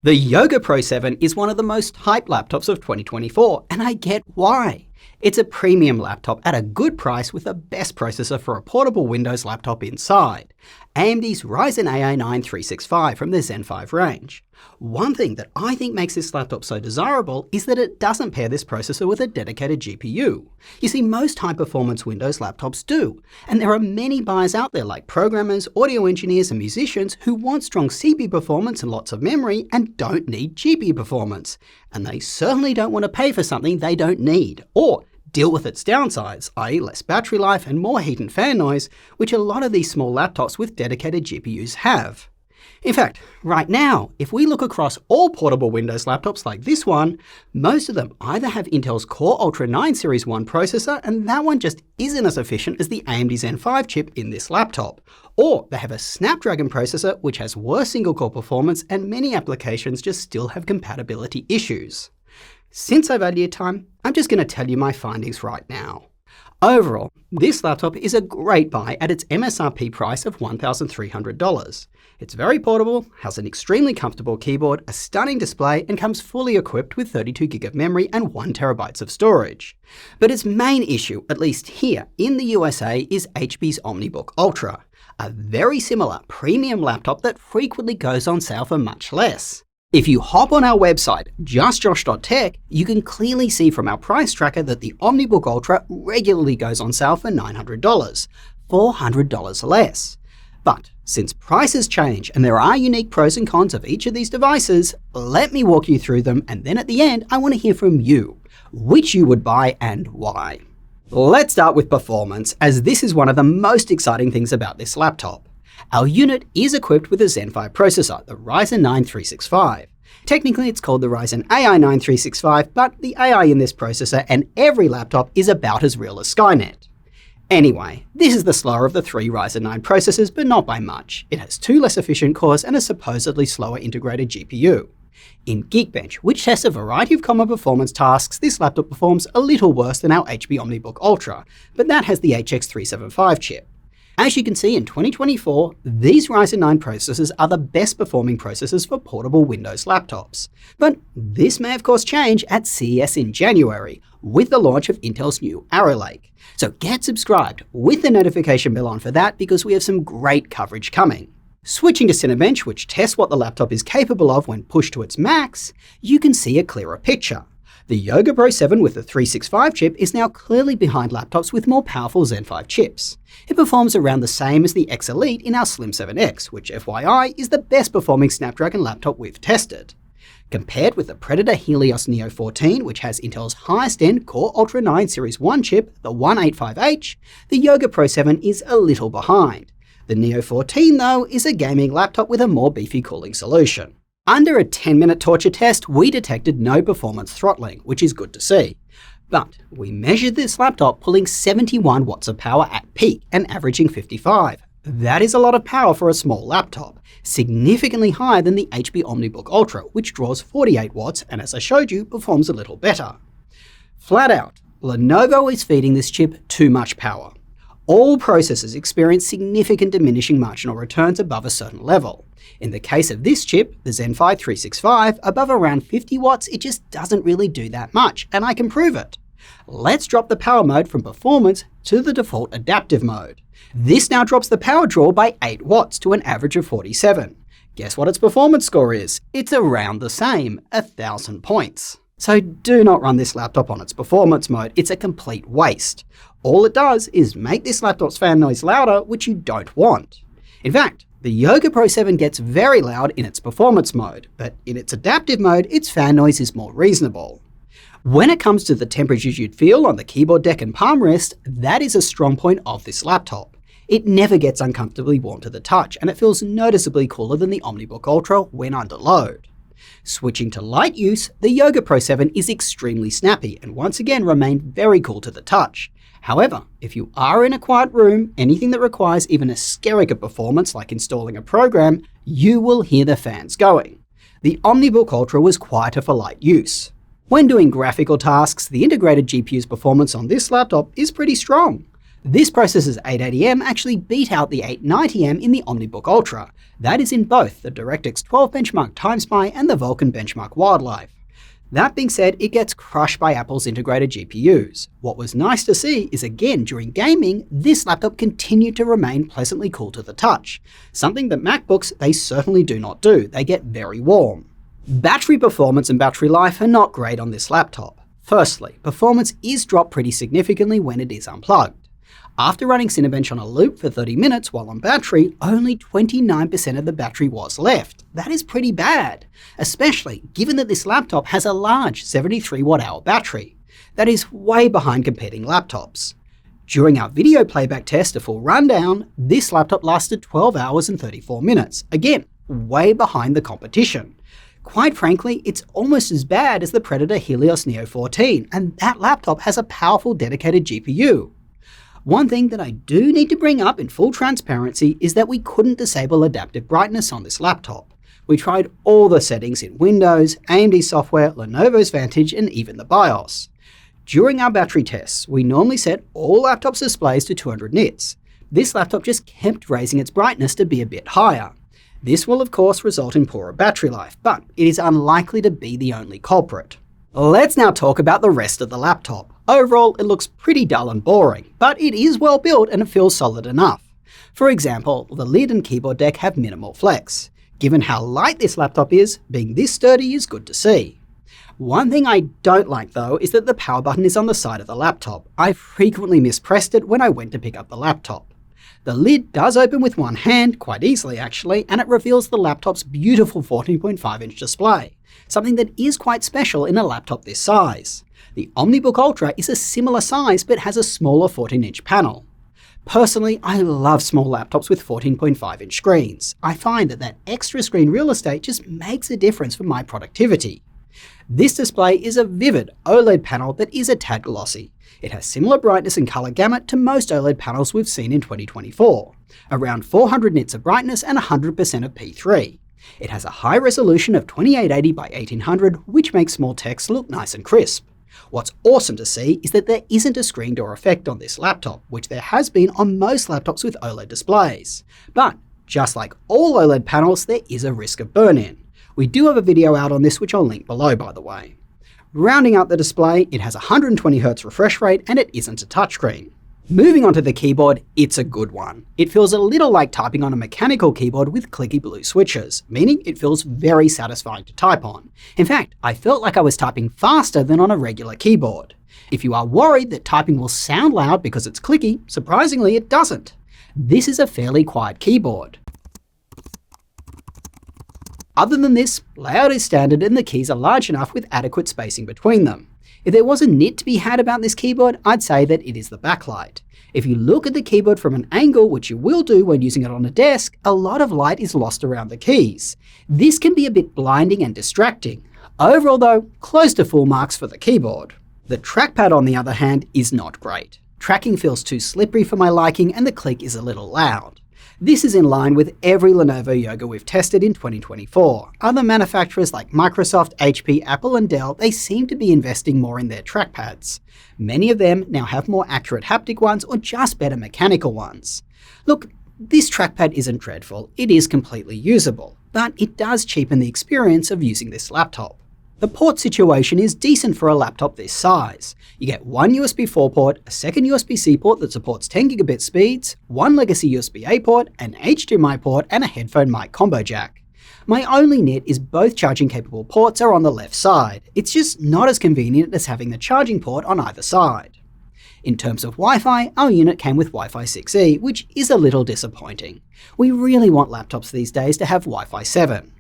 The Yoga Pro 7 is one of the most hyped laptops of 2024, and I get why. It's a premium laptop at a good price with the best processor for a portable Windows laptop inside, AMD's Ryzen AI 9 365 from the Zen 5 range. One thing that I think makes this laptop so desirable is that it doesn't pair this processor with a dedicated GPU. You see, most high-performance Windows laptops do, and there are many buyers out there like programmers, audio engineers, and musicians who want strong CPU performance and lots of memory and don't need GPU performance. And they certainly don't want to pay for something they don't need, or deal with its downsides, i.e. less battery life and more heat and fan noise, which a lot of these small laptops with dedicated GPUs have. In fact, right now, if we look across all portable Windows laptops like this one, most of them either have Intel's Core Ultra 9 Series 1 processor, and that one just isn't as efficient as the AMD Zen 5 chip in this laptop, or they have a Snapdragon processor which has worse single-core performance, and many applications just still have compatibility issues. Since I value your time, I'm just going to tell you my findings right now. Overall, this laptop is a great buy at its MSRP price of $1,300. It's very portable, has an extremely comfortable keyboard, a stunning display, and comes fully equipped with 32GB of memory and 1TB of storage. But its main issue, at least here in the USA, is HP's OmniBook Ultra, a very similar premium laptop that frequently goes on sale for much less. If you hop on our website, justjosh.tech, you can clearly see from our price tracker that the OmniBook Ultra regularly goes on sale for $900, $400 less. But since prices change and there are unique pros and cons of each of these devices, let me walk you through them, and then at the end, I want to hear from you, which you would buy and why. Let's start with performance, as this is one of the most exciting things about this laptop. Our unit is equipped with a Zen 5 processor, the Ryzen 9 365. Technically, it's called the Ryzen AI 9 365, but the AI in this processor and every laptop is about as real as Skynet. Anyway, this is the slower of the three Ryzen 9 processors, but not by much. It has two less efficient cores and a supposedly slower integrated GPU. In Geekbench, which tests a variety of common performance tasks, this laptop performs a little worse than our HP OmniBook Ultra, but that has the HX375 chip. As you can see, in 2024, these Ryzen 9 processors are the best performing processors for portable Windows laptops. But this may of course change at CES in January, with the launch of Intel's new Arrow Lake. So get subscribed with the notification bell on for that, because we have some great coverage coming. Switching to Cinebench, which tests what the laptop is capable of when pushed to its max, you can see a clearer picture. The Yoga Pro 7 with the 365 chip is now clearly behind laptops with more powerful Zen 5 chips. It performs around the same as the X Elite in our Slim 7X, which FYI is the best performing Snapdragon laptop we've tested. Compared with the Predator Helios Neo 14, which has Intel's highest-end Core Ultra 9 Series 1 chip, the 185H, the Yoga Pro 7 is a little behind. The Neo 14, though, is a gaming laptop with a more beefy cooling solution. Under a 10-minute torture test, we detected no performance throttling, which is good to see. But we measured this laptop pulling 71 watts of power at peak and averaging 55. That is a lot of power for a small laptop, significantly higher than the HP OmniBook Ultra, which draws 48 watts and, as I showed you, performs a little better. Flat out, Lenovo is feeding this chip too much power. All processors experience significant diminishing marginal returns above a certain level. In the case of this chip, the Zen 5 365, above around 50 watts, it just doesn't really do that much, and I can prove it. Let's drop the power mode from performance to the default adaptive mode. This now drops the power draw by 8 watts to an average of 47. Guess what its performance score is? It's around the same, 1,000 points. So do not run this laptop on its performance mode, it's a complete waste. All it does is make this laptop's fan noise louder, which you don't want. In fact, the Yoga Pro 7 gets very loud in its performance mode, but in its adaptive mode, its fan noise is more reasonable. When it comes to the temperatures you'd feel on the keyboard deck and palm rest, that is a strong point of this laptop. It never gets uncomfortably warm to the touch, and it feels noticeably cooler than the OmniBook Ultra when under load. Switching to light use, the Yoga Pro 7 is extremely snappy and once again remained very cool to the touch. However, if you are in a quiet room, anything that requires even a skerrick of performance like installing a program, you will hear the fans going. The OmniBook Ultra was quieter for light use. When doing graphical tasks, the integrated GPU's performance on this laptop is pretty strong. This processor's 880M actually beat out the 890M in the OmniBook Ultra. That is in both the DirectX 12 benchmark TimeSpy and the Vulkan benchmark Wildlife. That being said, it gets crushed by Apple's integrated GPUs. What was nice to see is again during gaming, this laptop continued to remain pleasantly cool to the touch, something that MacBooks they certainly do not do. They get very warm. Battery performance and battery life are not great on this laptop. Firstly, performance is dropped pretty significantly when it is unplugged. After running Cinebench on a loop for 30 minutes while on battery, only 29% of the battery was left. That is pretty bad, especially given that this laptop has a large 73 watt-hour battery. That is way behind competing laptops. During our video playback test, a full rundown, this laptop lasted 12 hours and 34 minutes. Again, way behind the competition. Quite frankly, it's almost as bad as the Predator Helios Neo 14, and that laptop has a powerful dedicated GPU. One thing that I do need to bring up in full transparency is that we couldn't disable adaptive brightness on this laptop. We tried all the settings in Windows, AMD software, Lenovo's Vantage, and even the BIOS. During our battery tests, we normally set all laptops' displays to 200 nits. This laptop just kept raising its brightness to be a bit higher. This will of course result in poorer battery life, but it is unlikely to be the only culprit. Let's now talk about the rest of the laptop. Overall, it looks pretty dull and boring, but it is well built and it feels solid enough. For example, the lid and keyboard deck have minimal flex. Given how light this laptop is, being this sturdy is good to see. One thing I don't like though is that the power button is on the side of the laptop. I frequently mispressed it when I went to pick up the laptop. The lid does open with one hand, quite easily actually, and it reveals the laptop's beautiful 14.5-inch display, something that is quite special in a laptop this size. The OmniBook Ultra is a similar size but has a smaller 14-inch panel. Personally, I love small laptops with 14.5-inch screens. I find that extra screen real estate just makes a difference for my productivity. This display is a vivid OLED panel that is a tad glossy. It has similar brightness and color gamut to most OLED panels we've seen in 2024, around 400 nits of brightness and 100% of P3. It has a high resolution of 2880 by 1800, which makes small text look nice and crisp. What's awesome to see is that there isn't a screen door effect on this laptop, which there has been on most laptops with OLED displays. But just like all OLED panels, there is a risk of burn-in. We do have a video out on this, which I'll link below, by the way. Rounding out the display, it has a 120Hz refresh rate and it isn't a touchscreen. Moving on to the keyboard, it's a good one. It feels a little like typing on a mechanical keyboard with clicky blue switches, meaning it feels very satisfying to type on. In fact, I felt like I was typing faster than on a regular keyboard. If you are worried that typing will sound loud because it's clicky, surprisingly it doesn't. This is a fairly quiet keyboard. Other than this, layout is standard and the keys are large enough with adequate spacing between them. If there was a nit to be had about this keyboard, I'd say that it is the backlight. If you look at the keyboard from an angle, which you will do when using it on a desk, a lot of light is lost around the keys. This can be a bit blinding and distracting. Overall though, close to full marks for the keyboard. The trackpad on the other hand is not great. Tracking feels too slippery for my liking and the click is a little loud. This is in line with every Lenovo Yoga we've tested in 2024. Other manufacturers like Microsoft, HP, Apple and Dell, they seem to be investing more in their trackpads. Many of them now have more accurate haptic ones or just better mechanical ones. Look, this trackpad isn't dreadful, it is completely usable, but it does cheapen the experience of using this laptop. The port situation is decent for a laptop this size. You get one USB 4 port, a second USB-C port that supports 10 gigabit speeds, one legacy USB-A port, an HDMI port, and a headphone mic combo jack. My only nit is both charging capable ports are on the left side. It's just not as convenient as having the charging port on either side. In terms of Wi-Fi, our unit came with Wi-Fi 6E, which is a little disappointing. We really want laptops these days to have Wi-Fi 7.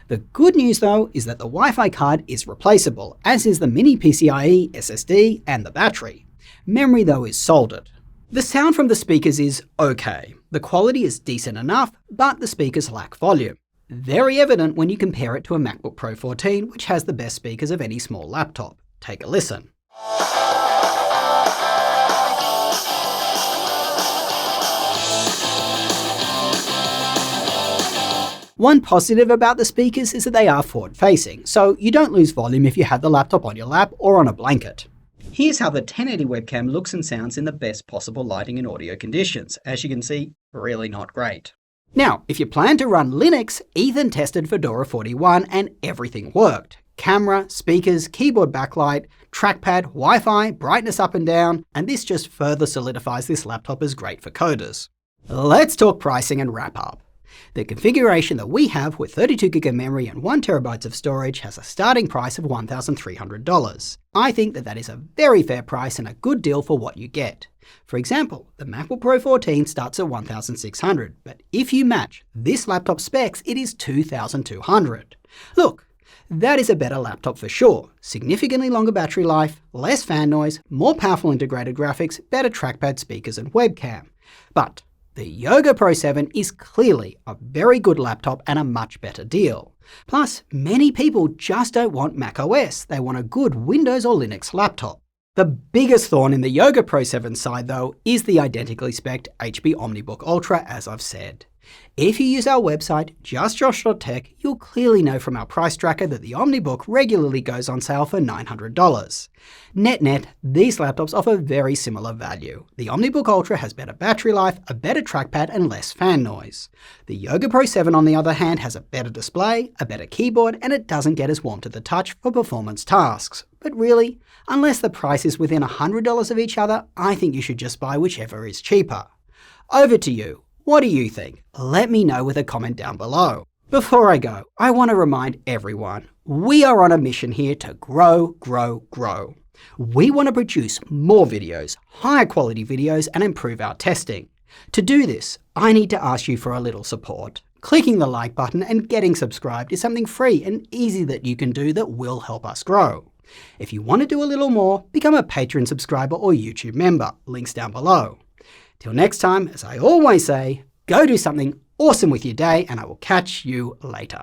The good news though is that the Wi-Fi card is replaceable, as is the mini PCIe, SSD, and the battery. Memory though is soldered. The sound from the speakers is okay. The quality is decent enough, but the speakers lack volume. Very evident when you compare it to a MacBook Pro 14, which has the best speakers of any small laptop. Take a listen. One positive about the speakers is that they are forward-facing, so you don't lose volume if you have the laptop on your lap or on a blanket. Here's how the 1080 webcam looks and sounds in the best possible lighting and audio conditions. As you can see, really not great. Now, if you plan to run Linux, Ethan tested Fedora 41 and everything worked. Camera, speakers, keyboard backlight, trackpad, Wi-Fi, brightness up and down, and this just further solidifies this laptop as great for coders. Let's talk pricing and wrap up. The configuration that we have with 32GB of memory and 1TB of storage has a starting price of $1,300. I think that is a very fair price and a good deal for what you get. For example, the MacBook Pro 14 starts at $1,600, but if you match this laptop specs, it is $2,200. Look, that is a better laptop for sure. Significantly longer battery life, less fan noise, more powerful integrated graphics, better trackpad, speakers and webcam. But the Yoga Pro 7 is clearly a very good laptop and a much better deal. Plus, many people just don't want Mac OS, they want a good Windows or Linux laptop. The biggest thorn in the Yoga Pro 7 side though is the identically spec'd HP OmniBook Ultra, as I've said. If you use our website, justjosh.tech, you'll clearly know from our price tracker that the OmniBook regularly goes on sale for $900. Net, these laptops offer very similar value. The OmniBook Ultra has better battery life, a better trackpad and less fan noise. The Yoga Pro 7 on the other hand has a better display, a better keyboard, and it doesn't get as warm to the touch for performance tasks. But really, unless the price is within $100 of each other, I think you should just buy whichever is cheaper. Over to you. What do you think? Let me know with a comment down below. Before I go, I want to remind everyone, we are on a mission here to grow. We want to produce more videos, higher quality videos, and improve our testing. To do this, I need to ask you for a little support. Clicking the like button and getting subscribed is something free and easy that you can do that will help us grow. If you want to do a little more, become a Patreon subscriber or YouTube member. Links down below. Till next time, as I always say, go do something awesome with your day, and I will catch you later.